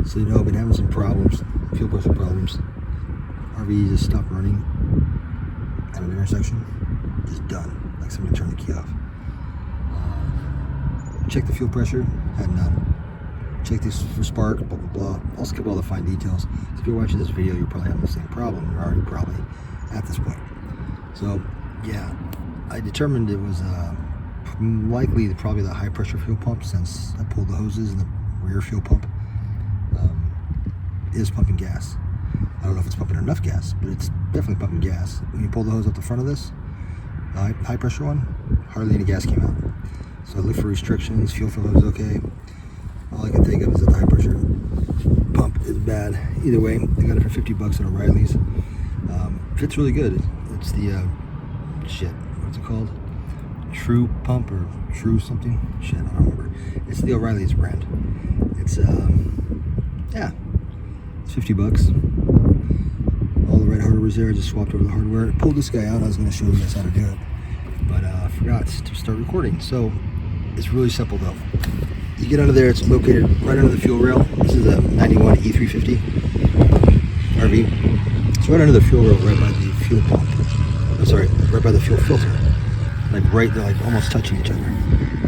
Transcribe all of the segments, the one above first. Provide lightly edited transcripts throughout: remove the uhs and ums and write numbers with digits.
So I've been having some problems, fuel pressure problems. RV just stopped running at an intersection, just done, like somebody turned the key off. Check the fuel pressure, had none. Check this for spark, blah blah blah. I'll skip all the fine details. So if you're watching this video, you're probably having the same problem. You're already probably at this point. So yeah, I determined it was likely probably the high pressure fuel pump, since I pulled the hoses and the rear fuel pump is pumping gas. I don't know if it's pumping enough gas, but it's definitely pumping gas. When you pull the hose up the front of this high pressure one, hardly any gas came out. So I looked for restrictions. Fuel flow was okay. All I can think of is that the high pressure pump is bad. Either way, I got it for 50 bucks at O'Reilly's. Fits really good. It's the what's it called? True Pump or True something? Shit, I don't remember. It's the O'Reilly's brand. It's yeah, it's 50 bucks. All the red hardware was there. I just swapped over the hardware. Pulled this guy out. I was going to show you guys how to do it, but I forgot to start recording. So it's really simple though. You get under there. It's located right under the fuel rail. This is a 91 E350 RV. It's right under the fuel rail, right by the fuel pump. I'm sorry, right by the fuel filter. Like right there, like almost touching each other.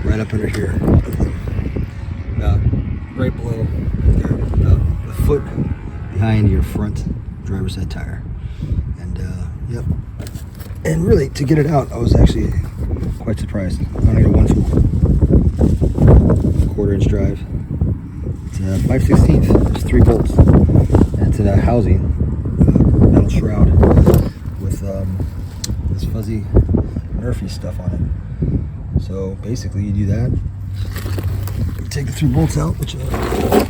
Right up under here. About right below there. About a foot behind your front driver's side tire. And yep. And really, to get it out, I was actually quite surprised. I only got one tool. 1/4 inch drive. It's a 5/16. There's 3 bolts. And it's in a housing, metal shroud with this fuzzy Murphy stuff on it. So basically, you do that. You take the 3 bolts out, which oh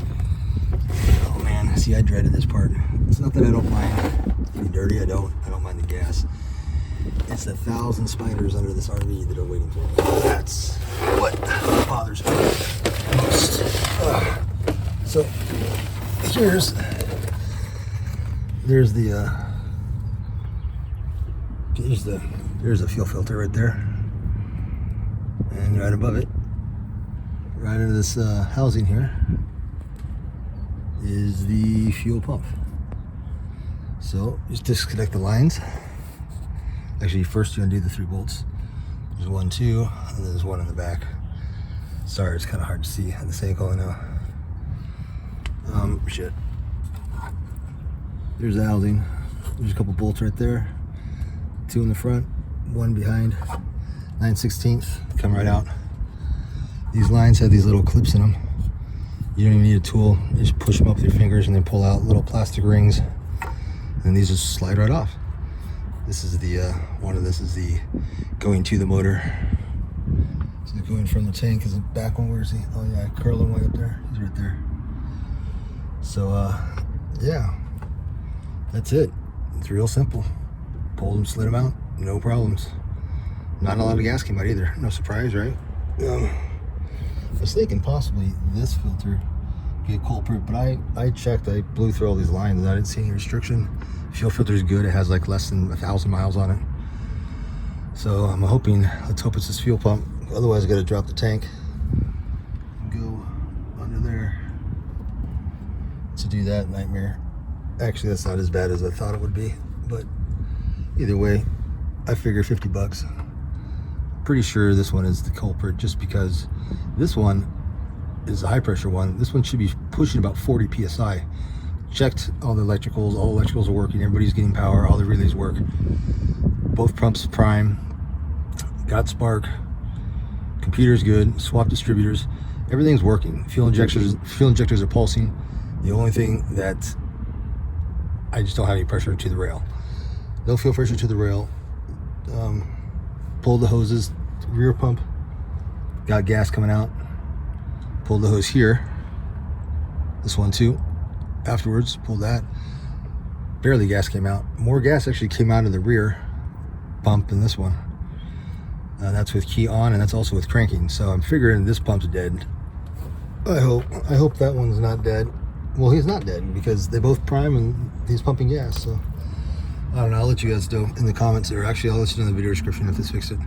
man, see, I dreaded this part. It's not that I don't mind getting dirty. I don't mind the gas. It's 1,000 spiders under this RV that are waiting for me. That's what bothers me most. So there's the fuel filter right there, and right above it, right under this housing here, is the fuel pump. So just disconnect the lines. Actually, first you undo the 3 bolts. There's 1, 2, and there's 1 in the back. Sorry, it's kind of hard to see at this angle, I know. Shit. There's the housing. There's a couple bolts right there. 2 in the front, 1 behind. 9/16, come right out. These lines have these little clips in them. You don't even need a tool. You just push them up with your fingers and then pull out little plastic rings. And these just slide right off. This is the this is the going to the motor. So the going from the tank is the back one. Where is he? Oh yeah, curling way up there. He's right there. So yeah, that's it. It's real simple. Pulled them, slid them out, no problems. Not a lot of gas came out either. No surprise, right? I was thinking possibly this filter be a culprit, but I checked. I blew through all these lines and I didn't see any restriction. Fuel filter is good. It has like less than 1,000 miles on it. So I'm hoping, let's hope it's this fuel pump. Otherwise I gotta drop the tank and go under there to do that nightmare. Actually, that's not as bad as I thought it would be, but either way, I figure 50 bucks. Pretty sure this one is the culprit, just because this one is a high pressure one. This one should be pushing about 40 psi. Checked all the electricals are working, everybody's getting power, all the relays work. Both pumps prime, got spark, computer's good, swap distributors, everything's working. Fuel injectors are pulsing. The only thing that I just don't have any pressure to the rail. No fuel pressure to the rail. Pulled the hoses, rear pump, got gas coming out. Pulled the hose here, this one too. Afterwards, pulled that, barely gas came out. More gas actually came out of the rear pump than this one. That's with key on, and that's also with cranking. So I'm figuring this pump's dead. I hope that one's not dead. Well, he's not dead because they both prime and he's pumping gas. So I don't know. I'll let you guys know in the comments, or actually I'll let you know in the video description if this fixed it.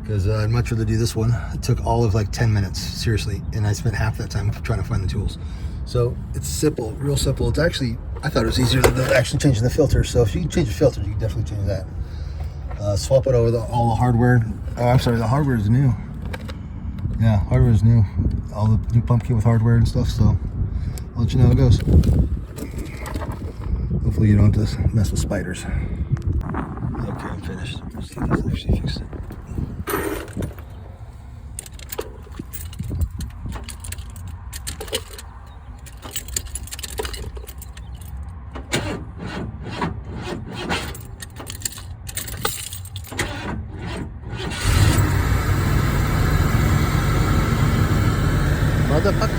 Because I'd much rather do this one. It took all of like 10 minutes, seriously, and I spent half that time trying to find the tools. So it's simple, real simple. It's actually, I thought it was easier than actually changing the filter. So if you can change the filter, you can definitely change that. Swap it over all the hardware. Oh, I'm sorry, the hardware is new. Yeah, hardware is new. All the new pump kit with hardware and stuff. So I'll let you know how it goes. Hopefully you don't have to mess with spiders. Okay, I'm finished. Let's see if this actually fixed it. Motherfucker.